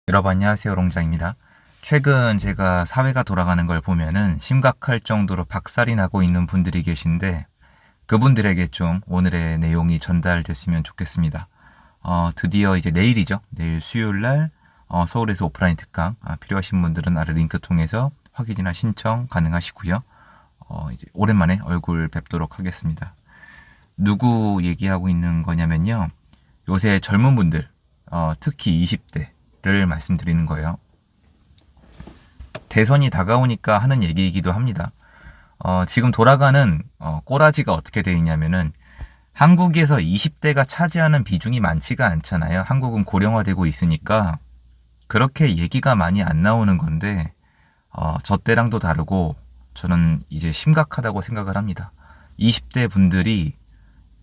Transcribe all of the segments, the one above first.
여러분 안녕하세요, 롱장입니다. 최근 제가 사회가 돌아가는 걸 보면은 심각할 정도로 박살이 나고 있는 분들이 계신데 그분들에게 좀 오늘의 내용이 전달됐으면 좋겠습니다. 드디어 이제 내일이죠. 내일 수요일 날 서울에서 오프라인 특강 필요하신 분들은 아래 링크 통해서 확인이나 신청 가능하시고요. 이제 오랜만에 얼굴 뵙도록 하겠습니다. 누구 얘기하고 있는 거냐면요. 요새 젊은 분들, 특히 20대를 말씀드리는 거예요. 대선이 다가오니까 하는 얘기이기도 합니다. 지금 돌아가는 꼬라지가 어떻게 되어 있냐면은 한국에서 20대가 차지하는 비중이 많지가 않잖아요. 한국은 고령화되고 있으니까 그렇게 얘기가 많이 안 나오는 건데 저 때랑도 다르고 저는 이제 심각하다고 생각을 합니다. 20대 분들이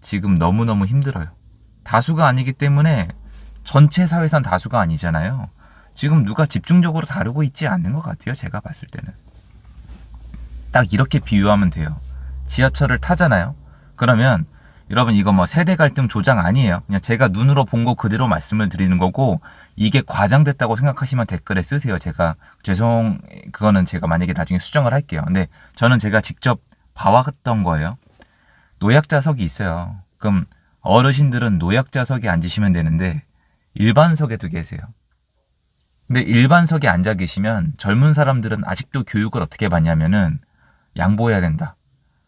지금 너무너무 힘들어요. 다수가 아니기 때문에 전체 사회상 다수가 아니잖아요. 지금 누가 집중적으로 다루고 있지 않는 것 같아요. 제가 봤을 때는. 딱 이렇게 비유하면 돼요. 지하철을 타잖아요. 그러면 여러분 이거 뭐 세대 갈등 조장 아니에요. 그냥 제가 눈으로 본 거 그대로 말씀을 드리는 거고 이게 과장됐다고 생각하시면 댓글에 쓰세요. 그거는 제가 만약에 나중에 수정을 할게요. 근데 저는 제가 직접 봐왔던 거예요. 노약자석이 있어요. 그럼 어르신들은 노약자석에 앉으시면 되는데 일반석에도 계세요. 근데 일반석에 앉아 계시면 젊은 사람들은 아직도 교육을 어떻게 받냐면은 양보해야 된다.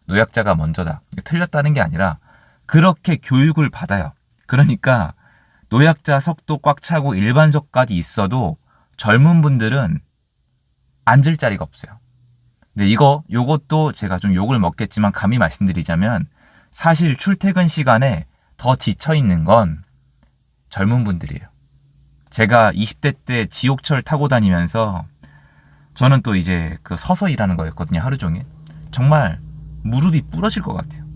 노약자가 먼저다. 틀렸다는 게 아니라 그렇게 교육을 받아요. 그러니까 노약자석도 꽉 차고 일반석까지 있어도 젊은 분들은 앉을 자리가 없어요. 근데 요것도 제가 좀 욕을 먹겠지만 감히 말씀드리자면 사실 출퇴근 시간에 더 지쳐 있는 건 젊은 분들이에요. 제가 20대 때 지옥철 타고 다니면서 저는 또 이제 서서 일하는 거였거든요. 하루 종일. 정말 무릎이 부러질 것 같아요.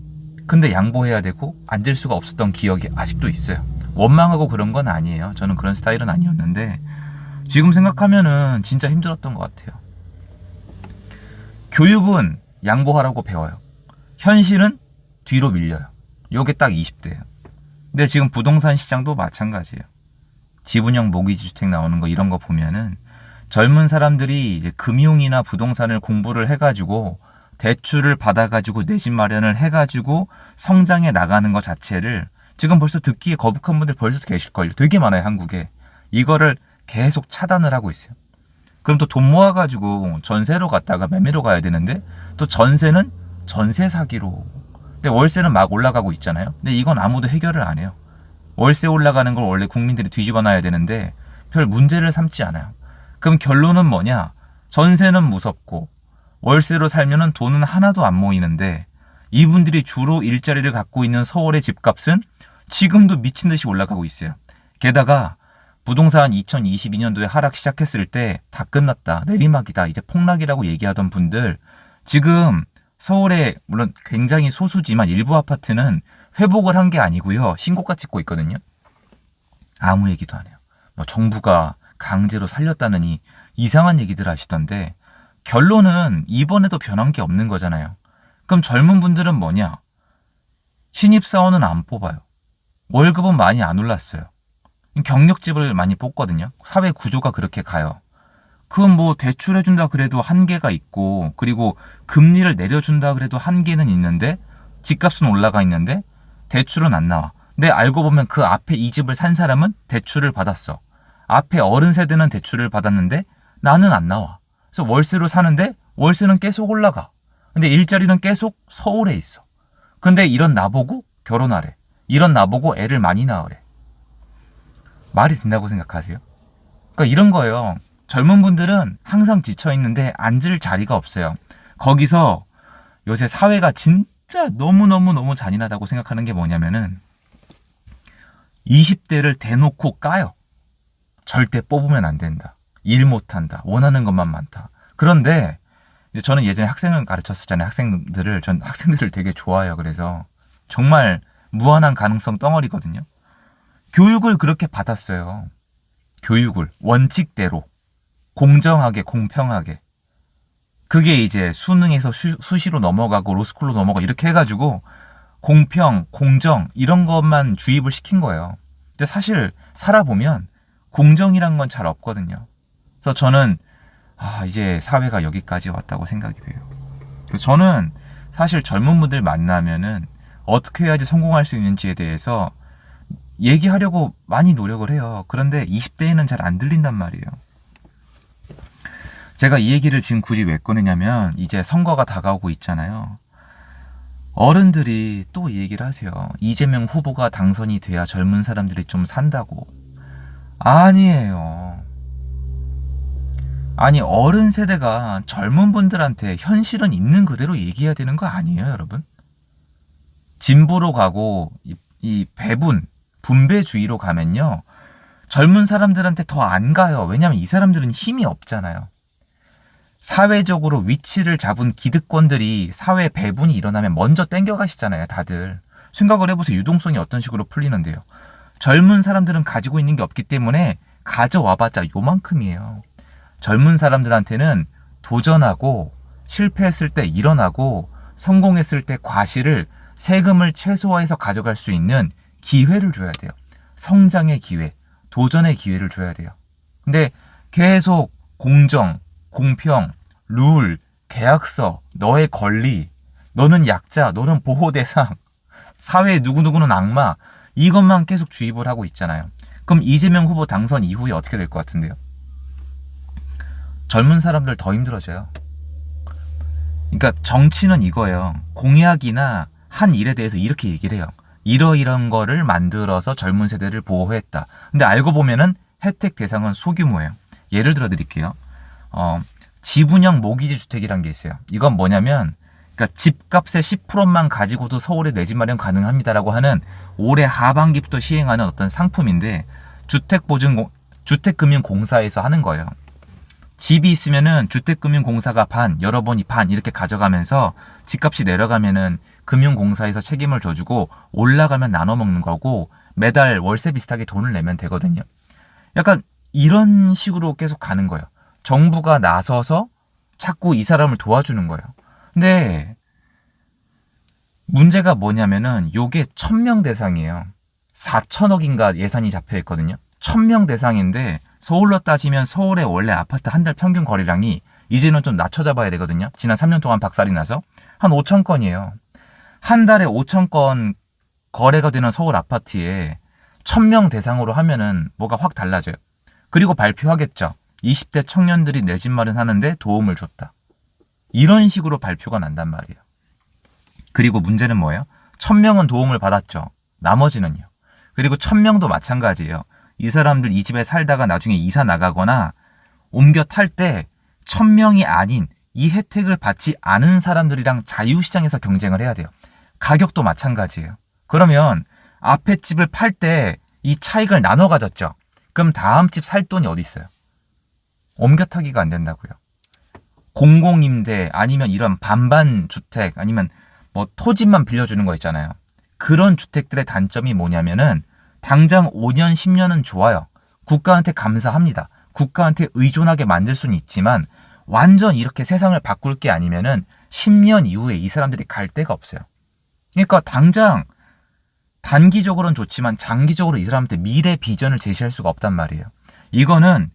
근데 양보해야 되고 앉을 수가 없었던 기억이 아직도 있어요. 원망하고 그런 건 아니에요. 저는 그런 스타일은 아니었는데 지금 생각하면은 진짜 힘들었던 것 같아요. 교육은 양보하라고 배워요. 현실은 뒤로 밀려요. 요게 딱 20대예요. 근데 지금 부동산 시장도 마찬가지예요. 지분형 모기지 주택 나오는 거 이런 거 보면은 젊은 사람들이 이제 금융이나 부동산을 공부를 해가지고 대출을 받아가지고 내 집 마련을 해가지고 성장해 나가는 것 자체를 지금 벌써 듣기에 거북한 분들 벌써 계실걸요. 되게 많아요, 한국에. 이거를 계속 차단을 하고 있어요. 그럼 또 돈 모아가지고 전세로 갔다가 매매로 가야 되는데 또 전세는 전세 사기로. 근데 월세는 막 올라가고 있잖아요. 근데 이건 아무도 해결을 안 해요. 월세 올라가는 걸 원래 국민들이 뒤집어 놔야 되는데 별 문제를 삼지 않아요. 그럼 결론은 뭐냐? 전세는 무섭고 월세로 살면은 돈은 하나도 안 모이는데 이분들이 주로 일자리를 갖고 있는 서울의 집값은 지금도 미친 듯이 올라가고 있어요. 게다가 부동산 2022년도에 하락 시작했을 때 다 끝났다. 내리막이다. 이제 폭락이라고 얘기하던 분들 지금 서울에 물론 굉장히 소수지만 일부 아파트는 회복을 한 게 아니고요. 신고가 찍고 있거든요. 아무 얘기도 안 해요. 뭐 정부가 강제로 살렸다느니 이상한 얘기들 하시던데 결론은 이번에도 변한 게 없는 거잖아요. 그럼 젊은 분들은 뭐냐? 신입사원은 안 뽑아요. 월급은 많이 안 올랐어요. 경력직을 많이 뽑거든요. 사회 구조가 그렇게 가요. 그건 뭐 대출해준다 그래도 한계가 있고 그리고 금리를 내려준다 그래도 한계는 있는데 집값은 올라가 있는데 대출은 안 나와. 근데 알고 보면 그 앞에 이 집을 산 사람은 대출을 받았어. 앞에 어른 세대는 대출을 받았는데 나는 안 나와. 그래서 월세로 사는데 월세는 계속 올라가. 근데 일자리는 계속 서울에 있어. 근데 이런 나보고 결혼하래. 이런 나보고 애를 많이 낳으래. 말이 된다고 생각하세요? 그러니까 이런 거예요. 젊은 분들은 항상 지쳐있는데 앉을 자리가 없어요. 거기서 요새 사회가 진짜 너무너무 잔인하다고 생각하는 게 뭐냐면은 20대를 대놓고 까요. 절대 뽑으면 안 된다. 일 못한다. 원하는 것만 많다. 그런데 저는 예전에 학생을 가르쳤었잖아요. 전 학생들을 되게 좋아해요. 그래서 정말 무한한 가능성 덩어리거든요. 교육을 그렇게 받았어요. 교육을 원칙대로 공정하게 공평하게 그게 이제 수능에서 수시로 넘어가고 로스쿨로 넘어가 이렇게 해가지고 공평, 공정 이런 것만 주입을 시킨 거예요. 근데 사실 살아보면 공정이란 건 잘 없거든요. 그래서 저는 이제 사회가 여기까지 왔다고 생각이 돼요. 그래서 저는 사실 젊은 분들 만나면은 어떻게 해야지 성공할 수 있는지에 대해서 얘기하려고 많이 노력을 해요. 그런데 20대에는 잘 안 들린단 말이에요. 제가 이 얘기를 지금 굳이 왜 꺼내냐면 이제 선거가 다가오고 있잖아요. 어른들이 또 이 얘기를 하세요. 이재명 후보가 당선이 돼야 젊은 사람들이 좀 산다고. 아니에요. 아니, 어른 세대가 젊은 분들한테 현실은 있는 그대로 얘기해야 되는 거 아니에요, 여러분? 진보로 가고 이 배분, 분배주의로 가면요. 젊은 사람들한테 더 안 가요. 왜냐하면 이 사람들은 힘이 없잖아요. 사회적으로 위치를 잡은 기득권들이 사회 배분이 일어나면 먼저 땡겨가시잖아요, 다들. 생각을 해보세요. 유동성이 어떤 식으로 풀리는데요. 젊은 사람들은 가지고 있는 게 없기 때문에 가져와봤자 요만큼이에요. 젊은 사람들한테는 도전하고 실패했을 때 일어나고 성공했을 때 과실을 세금을 최소화해서 가져갈 수 있는 기회를 줘야 돼요. 성장의 기회, 도전의 기회를 줘야 돼요. 근데 계속 공정, 공평, 룰, 계약서, 너의 권리, 너는 약자, 너는 보호대상, 사회의 누구누구는 악마, 이것만 계속 주입을 하고 있잖아요. 그럼 이재명 후보 당선 이후에 어떻게 될 것 같은데요? 젊은 사람들 더 힘들어져요. 그러니까 정치는 이거예요. 공약이나 한 일에 대해서 이렇게 얘기를 해요. 이러이런 거를 만들어서 젊은 세대를 보호했다. 근데 알고 보면은 혜택 대상은 소규모예요. 예를 들어 드릴게요. 지분형 모기지 주택이란 게 있어요. 이건 뭐냐면, 그러니까 집값의 10%만 가지고도 서울에 내 집 마련 가능합니다라고 하는 올해 하반기부터 시행하는 어떤 상품인데, 주택금융공사에서 하는 거예요. 집이 있으면은 주택금융공사가 반, 여러분이 반 이렇게 가져가면서 집값이 내려가면은 금융공사에서 책임을 져주고 올라가면 나눠 먹는 거고 매달 월세 비슷하게 돈을 내면 되거든요. 약간 이런 식으로 계속 가는 거예요. 정부가 나서서 자꾸 이 사람을 도와주는 거예요. 근데 문제가 뭐냐면은 요게 1000명 대상이에요. 4천억인가 예산이 잡혀 있거든요. 1000명 대상인데 서울로 따지면 서울의 원래 아파트 한 달 평균 거래량이 이제는 좀 낮춰 잡아야 되거든요. 지난 3년 동안 박살이 나서 한 5,000건이에요. 한 달에 5,000건 거래가 되는 서울 아파트에 1000명 대상으로 하면은 뭐가 확 달라져요. 그리고 발표하겠죠. 20대 청년들이 내 집 마련하는데 도움을 줬다. 이런 식으로 발표가 난단 말이에요. 그리고 문제는 뭐예요? 1000명은 도움을 받았죠. 나머지는요. 그리고 1000명도 마찬가지예요. 이 사람들 이 집에 살다가 나중에 이사 나가거나 옮겨 탈 때 1000명이 아닌 이 혜택을 받지 않은 사람들이랑 자유시장에서 경쟁을 해야 돼요. 가격도 마찬가지예요. 그러면 앞에 집을 팔 때 이 차익을 나눠 가졌죠. 그럼 다음 집 살 돈이 어디 있어요? 옮겨 타기가 안 된다고요. 공공임대 아니면 이런 반반 주택 아니면 뭐 토지만 빌려주는 거 있잖아요. 그런 주택들의 단점이 뭐냐면은 당장 5년, 10년은 좋아요. 국가한테 감사합니다. 국가한테 의존하게 만들 수는 있지만 완전 이렇게 세상을 바꿀 게 아니면은 10년 이후에 이 사람들이 갈 데가 없어요. 그러니까 당장 단기적으로는 좋지만 장기적으로 이 사람한테 미래 비전을 제시할 수가 없단 말이에요. 이거는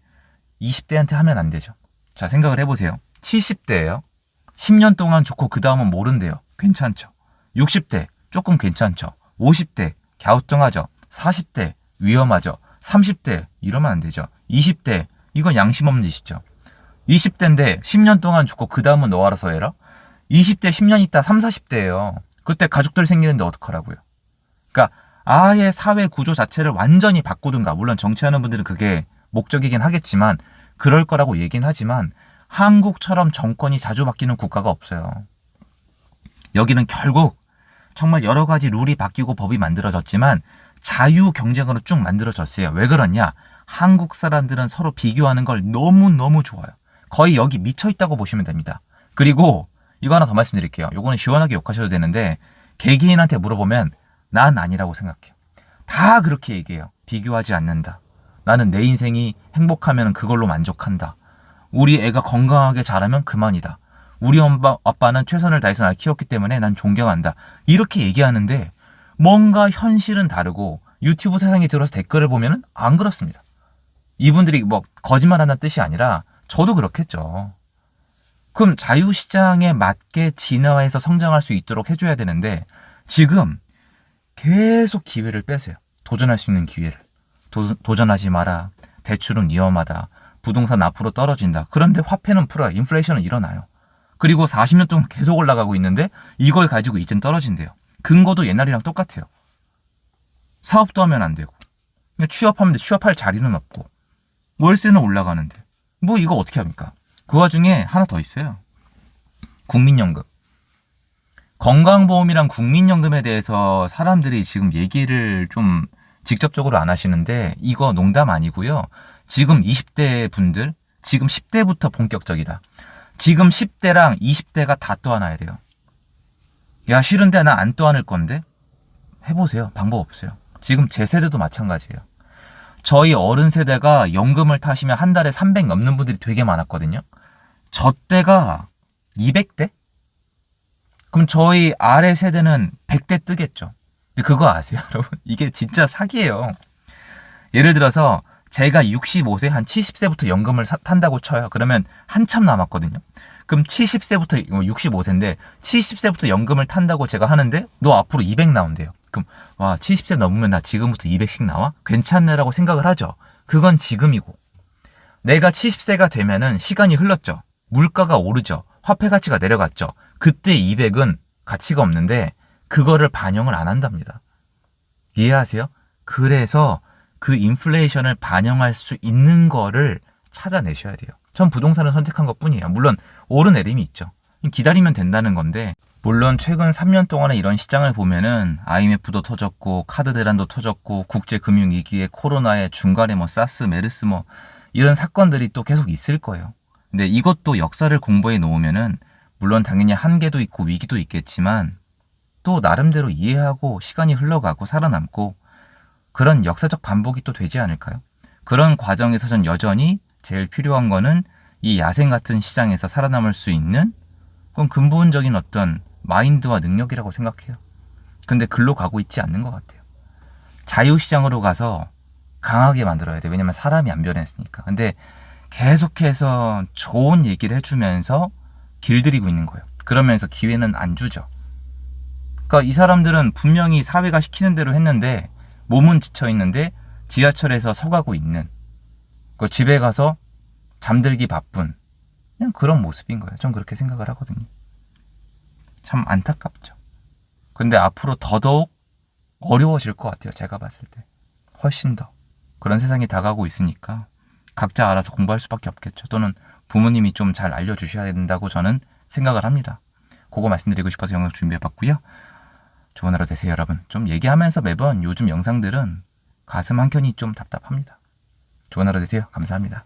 20대한테 하면 안 되죠. 자, 생각을 해보세요. 70대예요. 10년 동안 좋고 그 다음은 모른대요. 괜찮죠. 60대 조금 괜찮죠. 50대 갸우뚱하죠. 40대 위험하죠. 30대 이러면 안 되죠. 20대 이건 양심 없는 짓이죠. 20대인데 10년 동안 좋고 그 다음은 너 알아서 해라. 20대 10년 있다 30, 40대예요. 그때 가족들 생기는데 어떡하라고요. 그러니까 아예 사회 구조 자체를 완전히 바꾸든가. 물론 정치하는 분들은 그게 목적이긴 하겠지만 그럴 거라고 얘기는 하지만 한국처럼 정권이 자주 바뀌는 국가가 없어요. 여기는 결국 정말 여러 가지 룰이 바뀌고 법이 만들어졌지만 자유 경쟁으로 쭉 만들어졌어요. 왜 그러냐? 한국 사람들은 서로 비교하는 걸 너무너무 좋아해요. 거의 여기 미쳐있다고 보시면 됩니다. 그리고 이거 하나 더 말씀드릴게요. 요거는 시원하게 욕하셔도 되는데 개개인한테 물어보면 난 아니라고 생각해요. 다 그렇게 얘기해요. 비교하지 않는다. 나는 내 인생이 행복하면 그걸로 만족한다. 우리 애가 건강하게 자라면 그만이다. 우리 아빠는 최선을 다해서 날 키웠기 때문에 난 존경한다. 이렇게 얘기하는데 뭔가 현실은 다르고 유튜브 세상에 들어서 댓글을 보면 안 그렇습니다. 이분들이 뭐 거짓말한다는 뜻이 아니라 저도 그렇겠죠. 그럼 자유시장에 맞게 진화해서 성장할 수 있도록 해줘야 되는데 지금 계속 기회를 빼세요. 도전할 수 있는 기회를. 도전하지 마라. 대출은 위험하다. 부동산 앞으로 떨어진다. 그런데 화폐는 풀어요. 인플레이션은 일어나요. 그리고 40년 동안 계속 올라가고 있는데 이걸 가지고 이젠 떨어진대요. 근거도 옛날이랑 똑같아요. 사업도 하면 안 되고 취업하면 취업할 자리는 없고 월세는 올라가는데 뭐 이거 어떻게 합니까? 그 와중에 하나 더 있어요. 국민연금. 건강보험이랑 국민연금에 대해서 사람들이 지금 얘기를 좀 직접적으로 안 하시는데 이거 농담 아니고요. 지금 20대 분들, 지금 10대부터 본격적이다. 지금 10대랑 20대가 다 떠안아야 돼요. 야, 싫은데 나 안 떠안을 건데? 해보세요. 방법 없어요. 지금 제 세대도 마찬가지예요. 저희 어른 세대가 연금을 타시면 한 달에 300 넘는 분들이 되게 많았거든요. 저 때가 200대? 그럼 저희 아래 세대는 100대 뜨겠죠. 근데 그거 아세요, 여러분? 이게 진짜 사기예요. 예를 들어서 제가 65세, 한 70세부터 연금을 탄다고 쳐요. 그러면 한참 남았거든요. 그럼 70세부터, 65세인데 70세부터 연금을 탄다고 제가 하는데 너 앞으로 200 나온대요. 그럼 와, 70세 넘으면 나 지금부터 200씩 나와? 괜찮네라고 생각을 하죠. 그건 지금이고. 내가 70세가 되면은 시간이 흘렀죠. 물가가 오르죠. 화폐 가치가 내려갔죠. 그때 200은 가치가 없는데 그거를 반영을 안 한답니다. 이해하세요? 그래서 그 인플레이션을 반영할 수 있는 거를 찾아내셔야 돼요. 전 부동산을 선택한 것 뿐이에요. 물론 오르내림이 있죠. 기다리면 된다는 건데 물론 최근 3년 동안의 이런 시장을 보면은 IMF도 터졌고 카드 대란도 터졌고 국제금융위기에 코로나에 중간에 뭐 사스, 메르스 뭐 이런 사건들이 또 계속 있을 거예요. 근데 이것도 역사를 공부해 놓으면은 물론 당연히 한계도 있고 위기도 있겠지만 또 나름대로 이해하고 시간이 흘러가고 살아남고 그런 역사적 반복이 또 되지 않을까요? 그런 과정에서 전 여전히 제일 필요한 거는 이 야생 같은 시장에서 살아남을 수 있는 그건 근본적인 어떤 마인드와 능력이라고 생각해요. 근데 글로 가고 있지 않는 것 같아요. 자유시장으로 가서 강하게 만들어야 돼요. 왜냐면 사람이 안 변했으니까. 근데 계속해서 좋은 얘기를 해주면서 길들이고 있는 거예요. 그러면서 기회는 안 주죠. 그러니까 이 사람들은 분명히 사회가 시키는 대로 했는데 몸은 지쳐있는데 지하철에서 서가고 있는 집에 가서 잠들기 바쁜 그냥 그런 모습인 거예요. 전 그렇게 생각을 하거든요. 참 안타깝죠. 근데 앞으로 더더욱 어려워질 것 같아요. 제가 봤을 때. 훨씬 더. 그런 세상이 다가오고 있으니까 각자 알아서 공부할 수밖에 없겠죠. 또는 부모님이 좀 잘 알려주셔야 된다고 저는 생각을 합니다. 그거 말씀드리고 싶어서 영상 준비해봤고요. 좋은 하루 되세요, 여러분. 좀 얘기하면서 매번 요즘 영상들은 가슴 한켠이 좀 답답합니다. 좋은 하루 되세요. 감사합니다.